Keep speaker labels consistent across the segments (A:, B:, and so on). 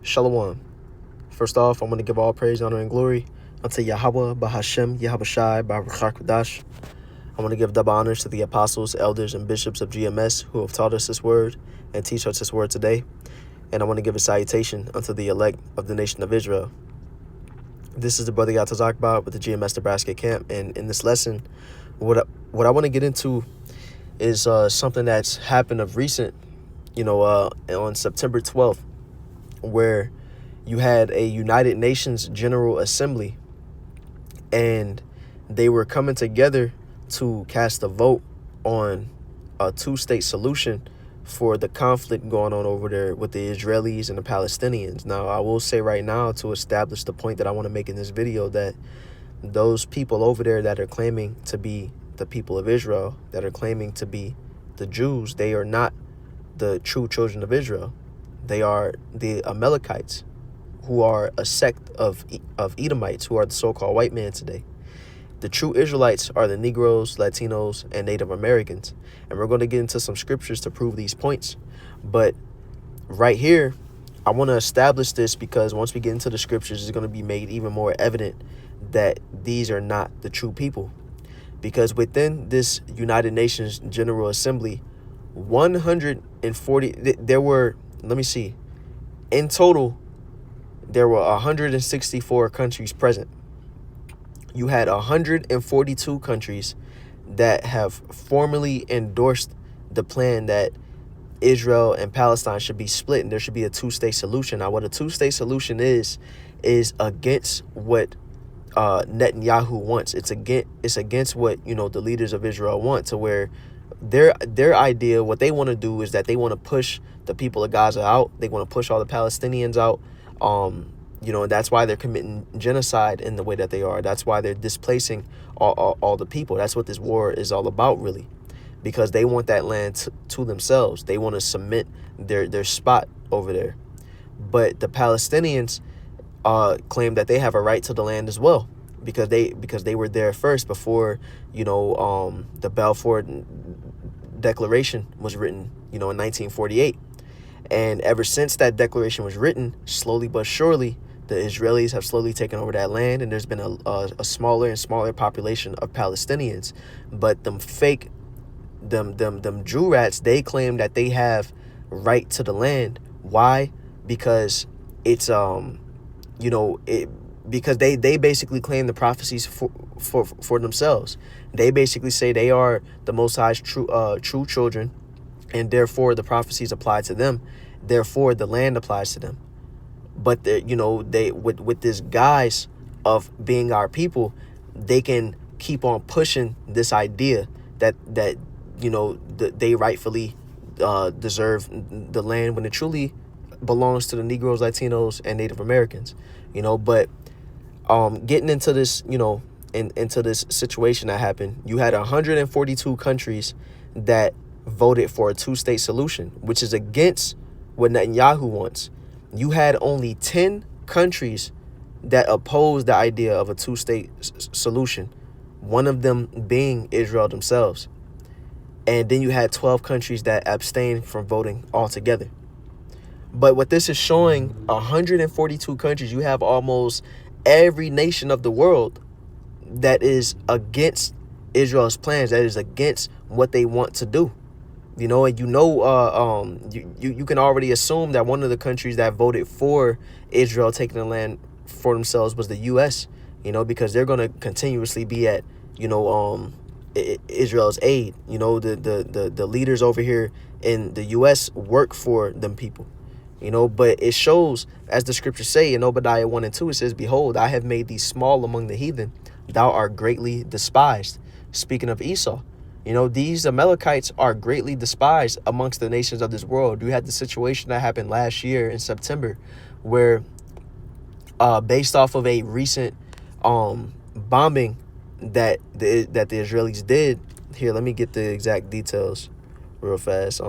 A: Shalom. First off, I want to give all praise, honor, and glory unto Yahweh, Bahashem, Yahawashi, Baruch Kodash. I want to give double honors to the apostles, elders, and bishops of GMS who have taught us this word and teach us this word today. And I want to give a salutation unto the elect of the nation of Israel. This is the brother Yatazakba with the GMS Nebraska camp. And in this lesson, what I want to get into is something that's happened of recent, on September 12th, where you had a United Nations General Assembly, and they were coming together to cast a vote on a two-state solution for the conflict going on over there with the Israelis and the Palestinians. Now, I will say right now, to establish the point that I want to make in this video, that those people over there that are claiming to be the people of Israel, that are claiming to be the Jews, they are not the true children of Israel. They are the Amalekites, who are a sect of Edomites, who are the so-called white man today. The true Israelites are the Negroes, Latinos, and Native Americans. And we're going to get into some scriptures to prove these points. But right here, I want to establish this because once we get into the scriptures, it's going to be made even more evident that these are not the true people. Because within this United Nations General Assembly, 140, there were, let me see, in total, there were 164 countries present. You had 142 countries that have formally endorsed the plan that Israel and Palestine should be split and there should be a two-state solution. Now, what a two-state solution is against what Netanyahu wants. It's against what, the leaders of Israel want, to where their idea, what they want to do is that they want to push the people of Gaza out. They want to push all the Palestinians out. And that's why they're committing genocide in the way that they are. That's why they're displacing all the people. That's what this war is all about, really, because they want that land to themselves. They want to cement their spot over there. But the Palestinians claim that they have a right to the land as well, because they were there first before, the Balfour Declaration was written, in 1948. And ever since that declaration was written, slowly but surely, the Israelis have slowly taken over that land, and there's been a smaller and smaller population of Palestinians. But them Jew rats, they claim that they have right to the land. Why? Because it's because they basically claim the prophecies for themselves. They basically say they are the Most High's true children, and therefore the prophecies apply to them. Therefore the land applies to them. But they with this guise of being our people, they can keep on pushing this idea that they rightfully deserve the land, when it truly belongs to the Negroes, Latinos, and Native Americans. But getting into this, into this situation that happened, you had 142 countries that voted for a two-state solution, which is against what Netanyahu wants. You had only 10 countries that opposed the idea of a two-state solution, one of them being Israel themselves. And then you had 12 countries that abstained from voting altogether. But what this is showing, 142 countries, you have almost every nation of the world that is against Israel's plans, that is against what they want to do. You can already assume that one of the countries that voted for Israel taking the land for themselves was the U.S., because they're going to continuously be at, Israel's aid. The leaders over here in the U.S. work for them people, but it shows, as the scriptures say in Obadiah 1 and 2, it says, "Behold, I have made thee small among the heathen. Thou art greatly despised." Speaking of Esau. These Amalekites are greatly despised amongst the nations of this world. You had the situation that happened last year in September, where based off of a recent bombing that the Israelis did. Here, let me get the exact details real fast.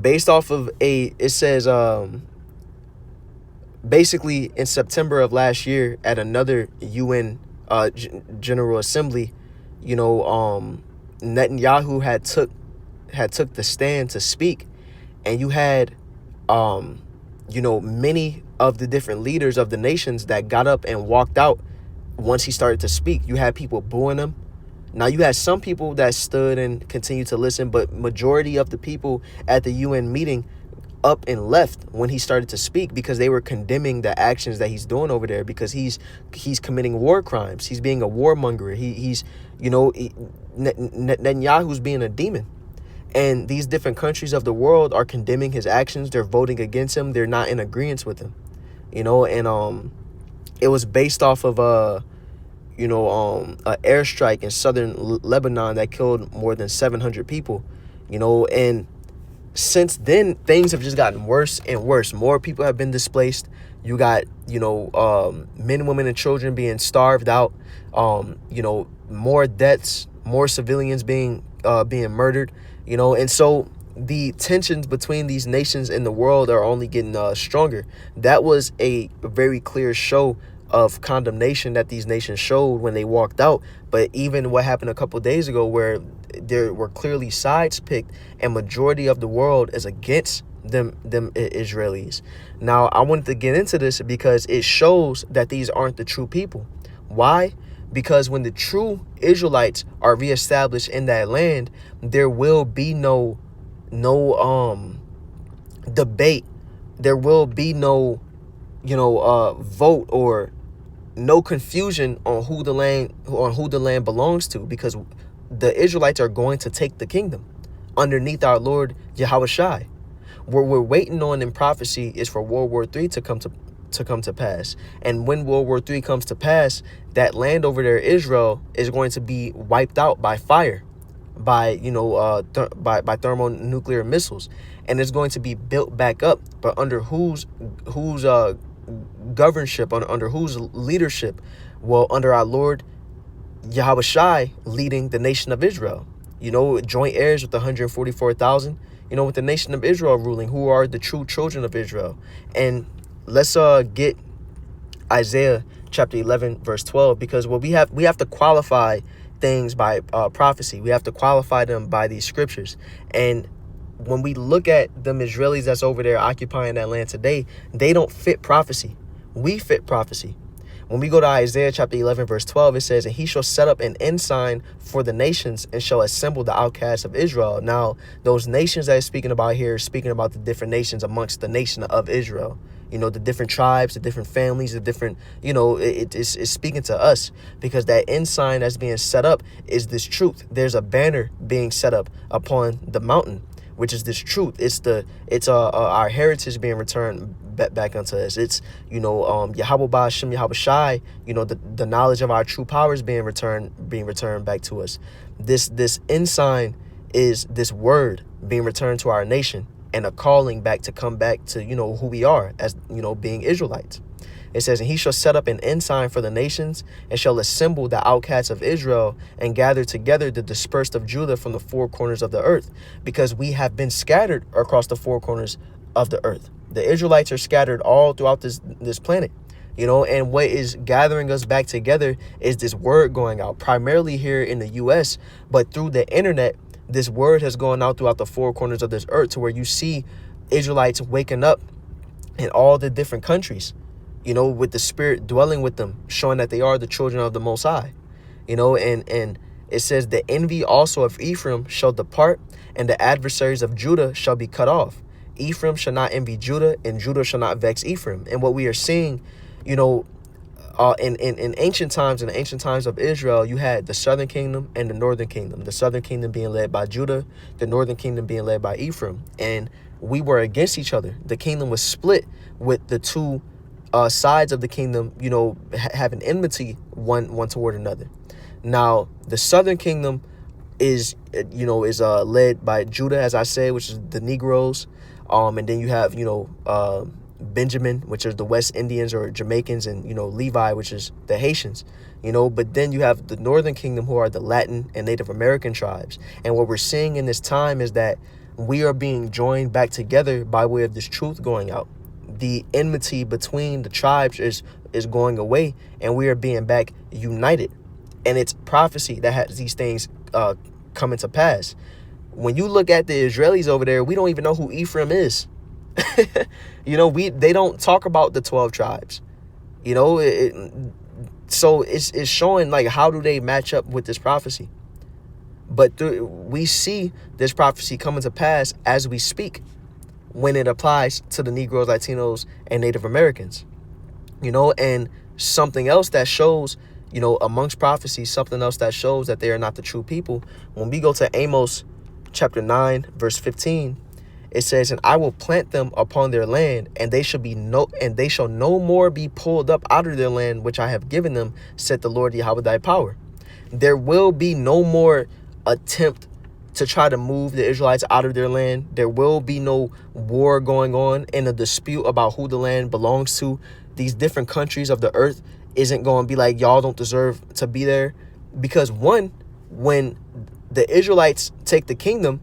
A: Based off of it says basically in September of last year at another UN General Assembly, Netanyahu had took the stand to speak, and you had many of the different leaders of the nations that got up and walked out once he started to speak. You had people booing him. Now, you had some people that stood and continued to listen, but majority of the people at the UN meeting up and left when he started to speak, because they were condemning the actions that he's doing over there, because he's committing war crimes. He's being a warmonger. Netanyahu's being a demon. And these different countries of the world are condemning his actions. They're voting against him. They're not in agreement with him. And it was based off of an airstrike in southern Lebanon that killed more than 700 people. And since then, things have just gotten worse and worse. More people have been displaced. You got, men, women, and children being starved out. More deaths, more civilians being murdered. And so the tensions between these nations in the world are only getting stronger. That was a very clear show of condemnation that these nations showed when they walked out. But even what happened a couple of days ago, where there were clearly sides picked and majority of the world is against them Israelis. Now, I wanted to get into this because it shows that these aren't the true people. Why? Because when the true Israelites are reestablished in that land, there will be no debate. There will be no vote or no confusion on who the land belongs to, because the Israelites are going to take the kingdom underneath our Lord Yahushua. What we're waiting on in prophecy is for World War III to come to pass. And when World War III comes to pass, that land over there, Israel, is going to be wiped out by fire, by thermonuclear missiles, and it's going to be built back up. But under whose governorship, under whose leadership? Well, under our Lord Yahushua leading the nation of Israel. Joint heirs with 144,000. With the nation of Israel ruling, who are the true children of Israel. And let's get Isaiah chapter 11 verse 12, because we have to qualify things by prophecy. We have to qualify them by these scriptures. And when we look at them Israelis that's over there occupying that land today, they don't fit prophecy. We fit prophecy. When we go to Isaiah chapter 11 verse 12, it says, "And he shall set up an ensign for the nations and shall assemble the outcasts of Israel." Now, those nations that it's speaking about here, speaking about the different nations amongst the nation of Israel. The different tribes, the different families, the different, it's speaking to us, because that ensign that's being set up is this truth. There's a banner being set up upon the mountain, which is this truth. It's our heritage being returned back unto us. It's Yahweh Ba'Shem Yahweh Shai, the knowledge of our true powers being returned back to us. This ensign is this word being returned to our nation, and a calling back to come back to who we are as being Israelites. It says, "And he shall set up an ensign for the nations, and shall assemble the outcasts of Israel, and gather together the dispersed of Judah from the four corners of the earth," because we have been scattered across the four corners of the earth. The Israelites are scattered all throughout this planet, and what is gathering us back together is this word going out, primarily here in the U.S., but through the internet. This word has gone out throughout the four corners of this earth, to where you see Israelites waking up in all the different countries, with the Spirit dwelling with them, showing that they are the children of the Most High, and it says, "The envy also of Ephraim shall depart, and the adversaries of Judah shall be cut off. Ephraim shall not envy Judah, and Judah shall not vex Ephraim." And what we are seeing, in ancient times, in the ancient times of Israel, you had the southern kingdom and the northern kingdom. The southern kingdom being led by Judah, the northern kingdom being led by Ephraim. And we were against each other. The kingdom was split, with the two sides of the kingdom, having enmity one toward another. Now, the southern kingdom is led by Judah, as I said, which is the Negroes. And then you have, Benjamin, which is the West Indians or Jamaicans, and Levi, which is the Haitians, but then you have the northern kingdom, who are the Latin and Native American tribes. And what we're seeing in this time is that we are being joined back together by way of this truth going out. The enmity between the tribes is going away, and we are being back united. And it's prophecy that has these things coming to pass. When you look at the Israelis over there, we don't even know who Ephraim is. They don't talk about the 12 tribes. So it's showing like how do they match up with this prophecy. But we see this prophecy coming to pass as we speak when it applies to the Negroes, Latinos, and Native Americans. And something else that shows, amongst prophecies, something else that shows that they are not the true people. When we go to Amos chapter 9, verse 15, it says, "And I will plant them upon their land, and they shall no more be pulled up out of their land, which I have given them, said the Lord Yahweh thy power." There will be no more attempt to try to move the Israelites out of their land. There will be no war going on and a dispute about who the land belongs to. These different countries of the earth isn't going to be like, y'all don't deserve to be there. Because one, when the Israelites take the kingdom,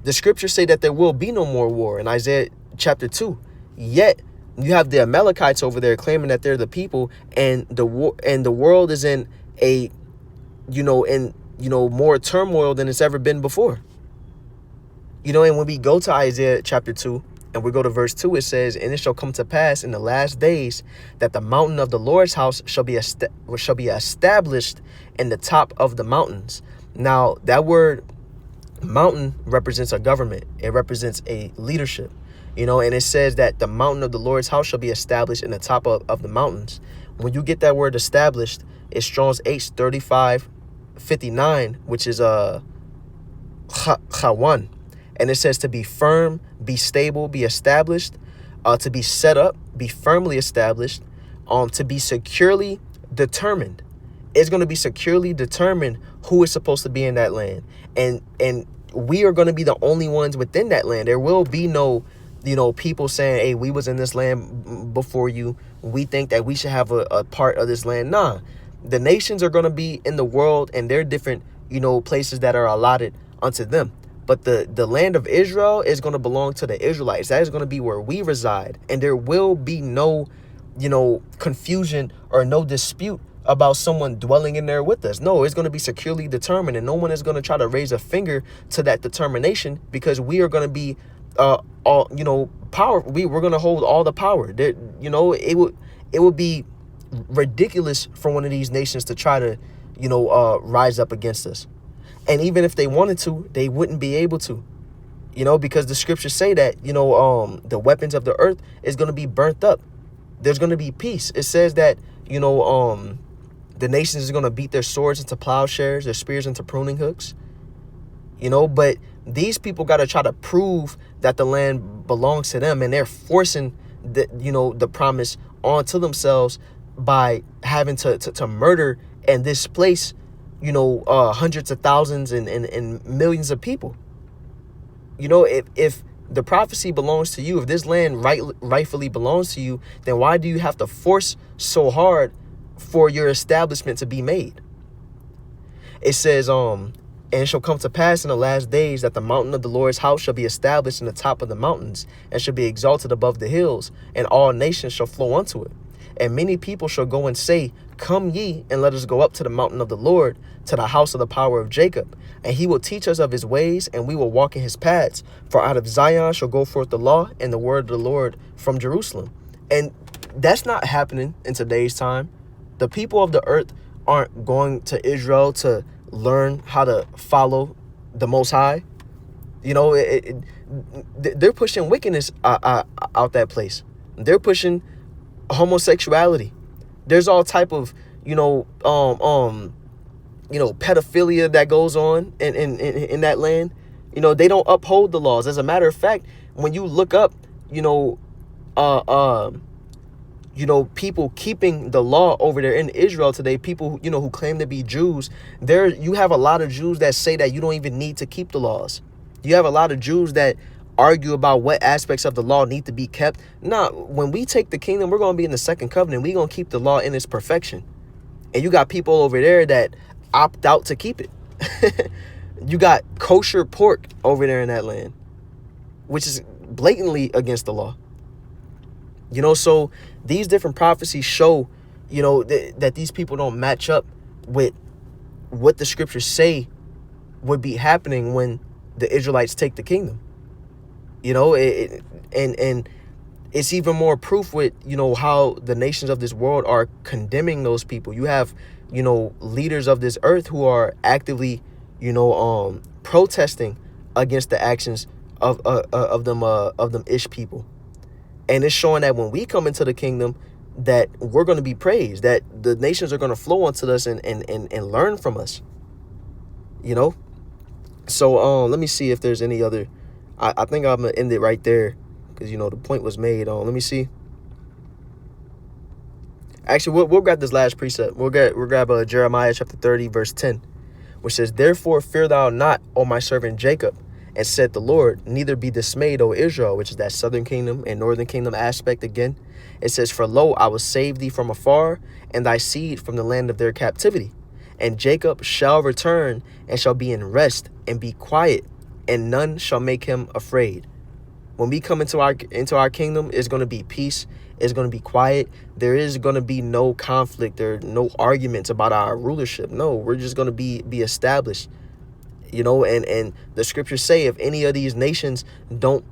A: the scriptures say that there will be no more war in Isaiah chapter 2. Yet you have the Amalekites over there claiming that they're the people, and the world is in a more turmoil than it's ever been before. And when we go to Isaiah chapter 2 and we go to verse 2, it says, "And it shall come to pass in the last days that the mountain of the Lord's house shall be established in the top of the mountains." Now, that word mountain represents a government. It represents a leadership, and it says that the mountain of the Lord's house shall be established in the top of the mountains. When you get that word established, it's Strong's H3559, which is chawan. And it says to be firm, be stable, be established, to be set up, be firmly established, to be securely determined. It's going to be securely determined who is supposed to be in that land. And we are going to be the only ones within that land. There will be no, people saying, "Hey, we was in this land before you. We think that we should have a part of this land." Nah, the nations are going to be in the world, and they're different, places that are allotted unto them. But the land of Israel is going to belong to the Israelites. That is going to be where we reside. And there will be no, confusion or no dispute about someone dwelling in there with us. No, it's going to be securely determined, and no one is going to try to raise a finger to that determination, because we are going to be power. We're going to hold all the power. It would be ridiculous for one of these nations to try to rise up against us. And even if they wanted to, they wouldn't be able to, because the scriptures say that, the weapons of the earth is going to be burnt up. There's going to be peace. It says that, the nations is going to beat their swords into plowshares, their spears into pruning hooks, but these people got to try to prove that the land belongs to them, and they're forcing the promise onto themselves by having to murder and displace hundreds of thousands and millions of people. If the prophecy belongs to you, if this land rightfully belongs to you, then why do you have to force so hard for your establishment to be made? It says, "And it shall come to pass in the last days that the mountain of the Lord's house shall be established in the top of the mountains, and shall be exalted above the hills, and all nations shall flow unto it. And many people shall go and say, Come ye, and let us go up to the mountain of the Lord, to the house of the power of Jacob. And he will teach us of his ways, and we will walk in his paths. For out of Zion shall go forth the law and the word of the Lord from Jerusalem." And that's not happening in today's time. The people of the earth aren't going to Israel to learn how to follow the Most High. They're pushing wickedness out that place. They're pushing homosexuality. There's all type of pedophilia that goes on in that land. They don't uphold the laws. As a matter of fact, when you look up people keeping the law over there in Israel today, people who claim to be Jews, you have a lot of Jews that say that you don't even need to keep the laws. You have a lot of Jews that argue about what aspects of the law need to be kept. Nah, when we take the kingdom, we're going to be in the second covenant. We're going to keep the law in its perfection. And you got people over there that opt out to keep it. You got kosher pork over there in that land, which is blatantly against the law. So these different prophecies show, that these people don't match up with what the scriptures say would be happening when the Israelites take the kingdom. You know, and it's even more proof with, you know, how the nations of this world are condemning those people. You have, you know, leaders of this earth who are actively, you know, protesting against the actions of them ish people. And it's showing that when we come into the kingdom, that we're going to be praised, that the nations are going to flow onto us and learn from us, you know. So let me see if there's any other. I think I'm gonna end it right there, because, you know, the point was made. Let me see. Actually, we'll grab this last precept. We'll grab Jeremiah chapter 30 verse 10, which says, "Therefore fear thou not, O my servant Jacob, and said the Lord, neither be dismayed, O Israel," which is that southern kingdom and northern kingdom aspect again. It says, "For lo, I will save thee from afar, and thy seed from the land of their captivity. And Jacob shall return, and shall be in rest, and be quiet, and none shall make him afraid." When we come into our kingdom, it's going to be peace. It's going to be quiet. There is going to be no conflict. There are no arguments about our rulership. No, we're just going to be established. You know, and the scriptures say, if any of these nations don't,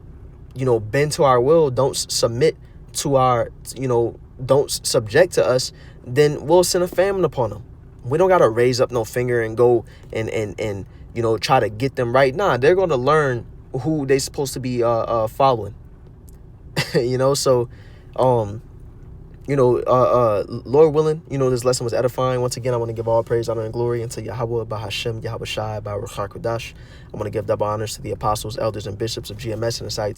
A: you know, bend to our will, don't submit to our, you know, don't subject to us, then we'll send a famine upon them. We don't got to raise up no finger and go and you know, try to get them right. Nah, they're going to learn who they supposed to be following. You know, so you know, Lord willing, you know, this lesson was edifying. Once again, I want to give all praise, honor, and glory unto Yahweh, Bahashem, Yahweh Shai, Baruch HaKodesh. I want to give double honors to the apostles, elders, and bishops of GMS and the site